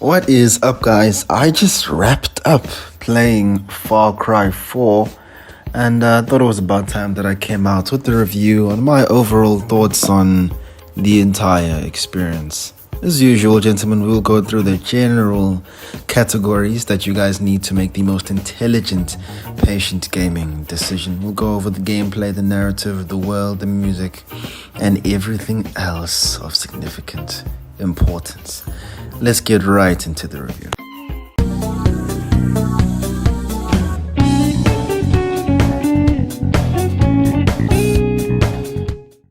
What is up, guys? I just wrapped up playing Far Cry 4 and thought it was about time that I came out with the review on my overall thoughts on the entire experience. As usual, gentlemen, we'll go through the general categories that you guys need to make the most intelligent patient gaming decision. We'll go over the gameplay, the narrative, the world, the music, and everything else of significant importance. Let's get right into the review.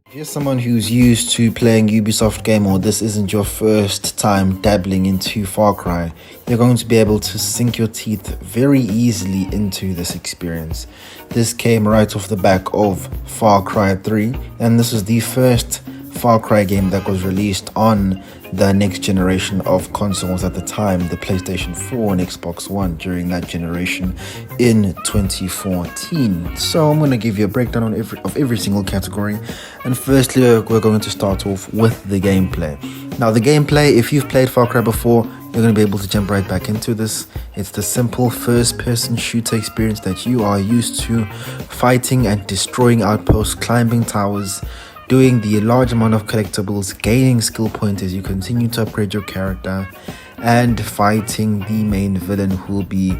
If you're someone who's used to playing Ubisoft game, or this isn't your first time dabbling into Far Cry, you're going to be able to sink your teeth very easily into this experience. This came right off the back of Far Cry 3, and this was the first Far Cry game that was released on the next generation of consoles at the time, the PlayStation 4 and Xbox One during that generation in 2014. So I'm going to give you a breakdown of every single category, and firstly we're going to start off with the gameplay. Now the gameplay, if you've played Far Cry before, you're going to be able to jump right back into this. It's the simple first-person shooter experience that you are used to, fighting and destroying outposts, climbing towers, doing the large amount of collectibles, gaining skill points as you continue to upgrade your character, and fighting the main villain who will be,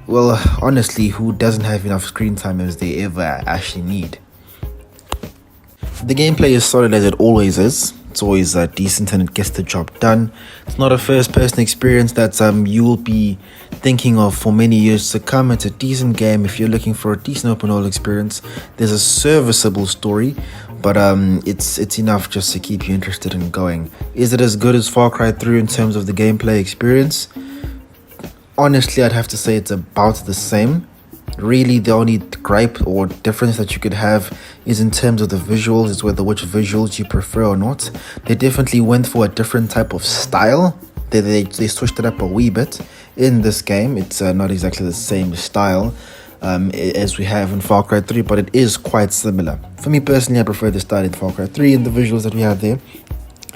well, honestly, who doesn't have enough screen time as they ever actually need. The gameplay is solid as it always is. It's always decent and it gets the job done. It's not a first-person experience that you will be thinking of for many years to come. It's a decent game if you're looking for a decent open world experience. There's a serviceable story, but it's enough just to keep you interested in going. Is it as good as Far Cry 3 in terms of the gameplay experience? Honestly, I'd have to say it's about the same. Really, the only gripe or difference that you could have is in terms of the visuals, is whether which visuals you prefer or not. They definitely went for a different type of style. They switched it up a wee bit in this game. It's not exactly the same style as we have in Far Cry 3, but it is quite similar. For me personally, I prefer the style in Far Cry 3 and the visuals that we have there.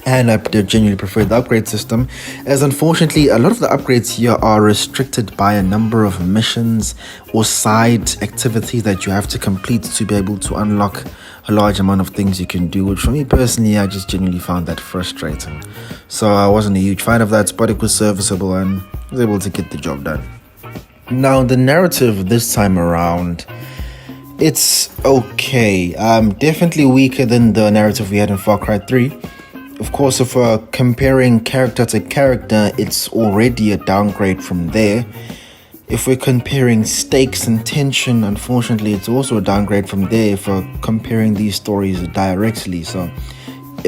And I genuinely prefer the upgrade system, as unfortunately a lot of the upgrades here are restricted by a number of missions or side activities that you have to complete to be able to unlock a large amount of things you can do, which for me personally, I just genuinely found that frustrating. So I wasn't a huge fan of that, but it was serviceable and was able to get the job done. Now the narrative this time around, it's okay. Definitely weaker than the narrative we had in Far Cry 3. Of course, if we're comparing character to character, it's already a downgrade from there. If we're comparing stakes and tension, unfortunately, it's also a downgrade from there if we're comparing these stories directly. So,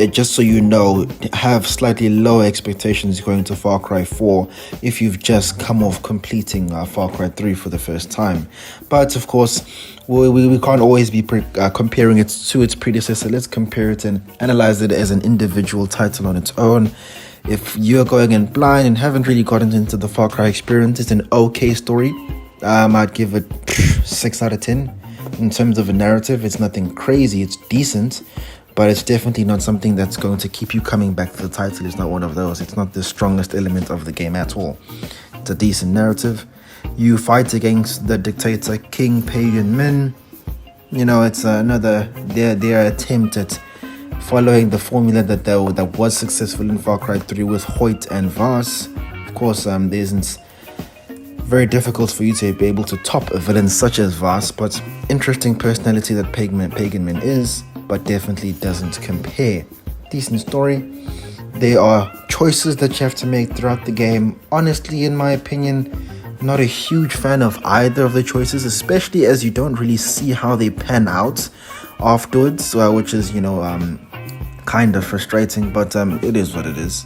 just so you know, have slightly lower expectations going to Far Cry 4 if you've just come off completing Far Cry 3 for the first time. But, of course, we can't always be comparing it to its predecessor. Let's compare it and analyze it as an individual title on its own. If you're going in blind and haven't really gotten into the Far Cry experience, it's an okay story. I'd give it 6 out of 10. In terms of a narrative, it's nothing crazy, it's decent, but it's definitely not something that's going to keep you coming back to the title. It's not one of those. It's not the strongest element of the game at all. It's a decent narrative. You fight against the dictator King Pagan Min. You know, it's another their attempt at following the formula that was successful in Far Cry 3 with Hoyt and Vars. Of course, it isn't very difficult for you to be able to top a villain such as Vars, but interesting personality that Pagan Min is, but definitely doesn't compare. Decent story. There are choices that you have to make throughout the game. Honestly, in my opinion, not a huge fan of either of the choices, especially as you don't really see how they pan out afterwards, which is, kind of frustrating, but it is what it is.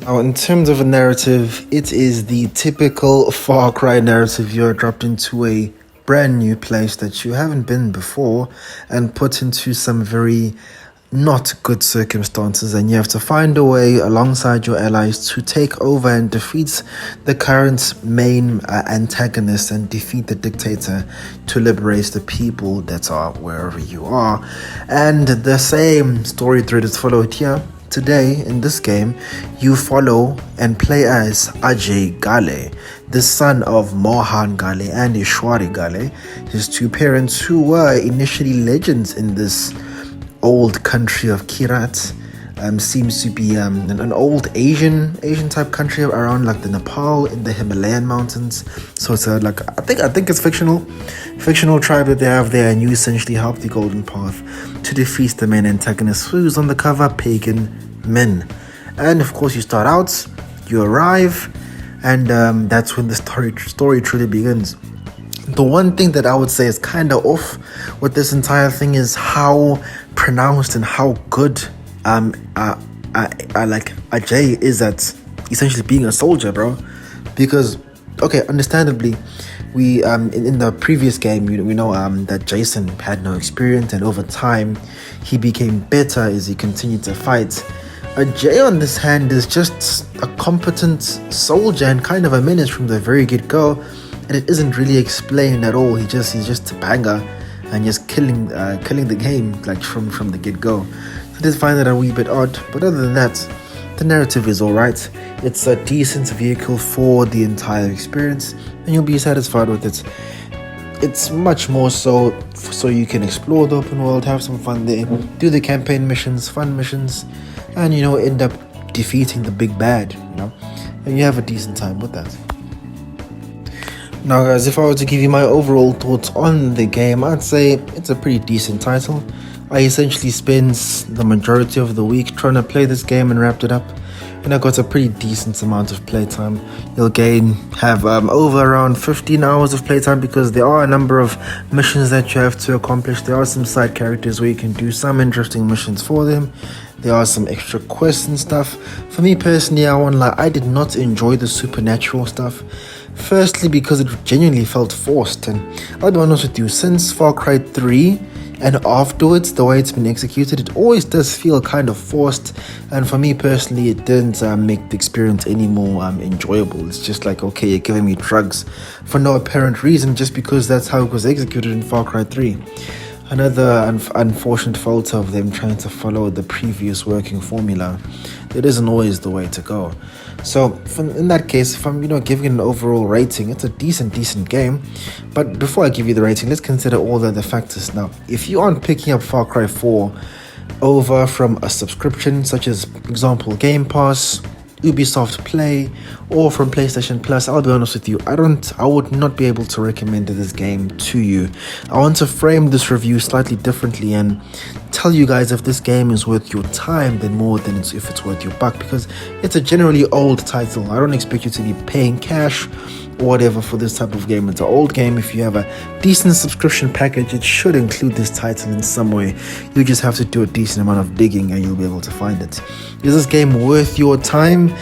Now, in terms of a narrative, it is the typical Far Cry narrative. You're dropped into a brand new place that you haven't been before and put into some very not good circumstances, and you have to find a way alongside your allies to take over and defeat the current main antagonist and defeat the dictator to liberate the people that are wherever you are. And the same story thread is followed here. Today, in this game, you follow and play as Ajay Gale, the son of Mohan Gale and Ishwari Gale, his two parents who were initially legends in this old country of Kirat. Seems to be an old Asian type country around like the Nepal in the Himalayan mountains. So it's like I think it's fictional tribe that they have there, and you essentially help the Golden Path to defeat the main antagonist, who's on the cover Pagan Min. And of course, you start out, you arrive, and that's when the story truly begins. The one thing that I would say is kind of off with this entire thing is how pronounced and how good I like Ajay is at essentially being a soldier, bro. Because okay, understandably, we in the previous game we know that Jason had no experience, and over time he became better as he continued to fight. Ajay on this hand is just a competent soldier and kind of a menace from the very get-go, and it isn't really explained at all. He's just a banger and just killing the game like from the get-go. I did find that a wee bit odd, but other than that, the narrative is alright. It's a decent vehicle for the entire experience, and you'll be satisfied with it. It's much more so you can explore the open world, have some fun there, do the campaign missions, fun missions, and end up defeating the big bad, and you have a decent time with that. Now guys, if I were to give you my overall thoughts on the game, I'd say it's a pretty decent title. I essentially spent the majority of the week trying to play this game and wrapped it up, and I got a pretty decent amount of playtime. You'll have over around 15 hours of playtime, because there are a number of missions that you have to accomplish. There are some side characters where you can do some interesting missions for them. There are some extra quests and stuff. For me personally, I won't lie, I did not enjoy the supernatural stuff. Firstly, because it genuinely felt forced, and I'll be honest with you, since Far Cry 3 and afterwards, the way it's been executed, it always does feel kind of forced, and for me personally, it didn't make the experience any more enjoyable. It's just like, okay, you're giving me drugs for no apparent reason just because that's how it was executed in Far Cry 3. Another unfortunate fault of them trying to follow the previous working formula. It isn't always the way to go. So in that case, if I'm giving it an overall rating, it's a decent game. But before I give you the rating, let's consider all the other factors. Now, if you aren't picking up Far Cry 4 over from a subscription such as, for example, Game Pass, Ubisoft Play, or from PlayStation Plus, I'll be honest with you, I would not be able to recommend this game to you. I want to frame this review slightly differently and tell you guys if this game is worth your time than more than if it's worth your buck, because it's a generally old title. I don't expect you to be paying cash or whatever for this type of game. It's an old game. If you have a decent subscription package, it should include this title in some way. You just have to do a decent amount of digging and you'll be able to find it. Is this game worth your time?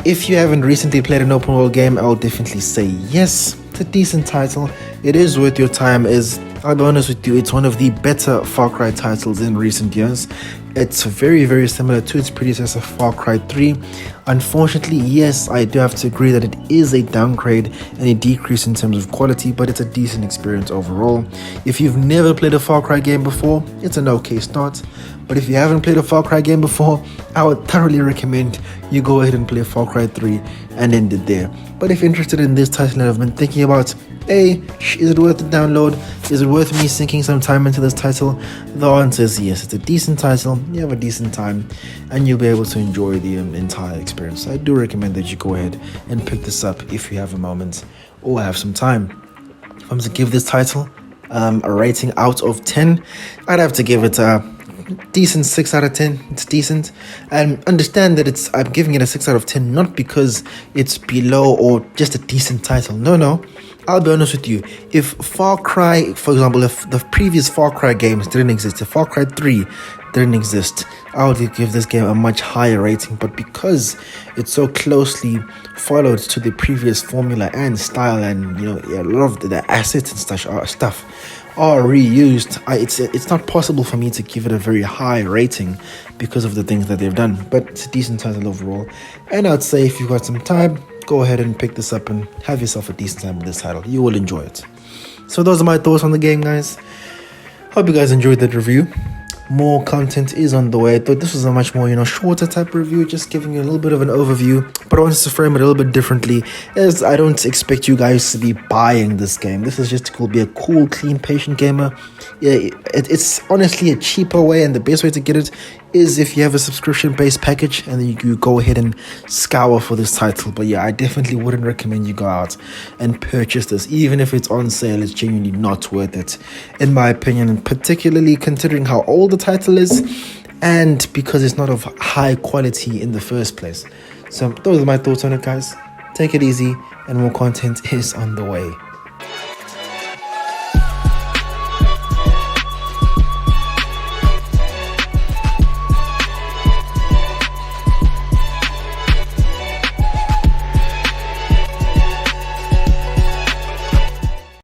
If you haven't recently played an open world game, I'll definitely say yes. It's a decent title. It is worth your time. I'll be honest with you, it's one of the better Far Cry titles in recent years. It's very similar to its predecessor Far Cry 3. Unfortunately, yes, I do have to agree that it is a downgrade and a decrease in terms of quality, but it's a decent experience overall. If you've never played a Far Cry game before, it's an okay start. But if you haven't played a Far Cry game before, I would thoroughly recommend you go ahead and play Far Cry 3 and end it there. But if you're interested in this title and have been thinking about, hey, is it worth the download? Is it worth me sinking some time into this title? The answer is yes. It's a decent title, you have a decent time, and you'll be able to enjoy the entire experience. I do recommend that you go ahead and pick this up if you have a moment or have some time. If I'm to give this title a rating out of 10, I'd have to give it a decent 6 out of 10. It's decent, and understand that I'm giving it a 6 out of 10 not because it's below or just a decent title. No, I'll be honest with you, if Far Cry, for example, if the previous Far Cry games didn't exist, if Far Cry 3 didn't exist, I would give this game a much higher rating. But because it's so closely followed to the previous formula and style, and a lot of the assets and stuff are reused, it's not possible for me to give it a very high rating because of the things that they've done. But it's a decent title overall, and I'd say if you've got some time, go ahead and pick this up and have yourself a decent time with this title. You will enjoy it. So those are my thoughts on the game, guys. Hope you guys enjoyed that review. more content is on the way. I thought this was a much more, shorter type review, just giving you a little bit of an overview, but I wanted to frame it a little bit differently, as I don't expect you guys to be buying this game. This is just to be a cool, clean patient gamer. Yeah, it's honestly a cheaper way, and the best way to get it is if you have a subscription-based package, and then you go ahead and scour for this title. But yeah, I definitely wouldn't recommend you go out and purchase this. Even if it's on sale, it's genuinely not worth it, in my opinion, and particularly considering how old the title is, and because it's not of high quality in the first place. So those are my thoughts on it, guys. Take it easy, and more content is on the way.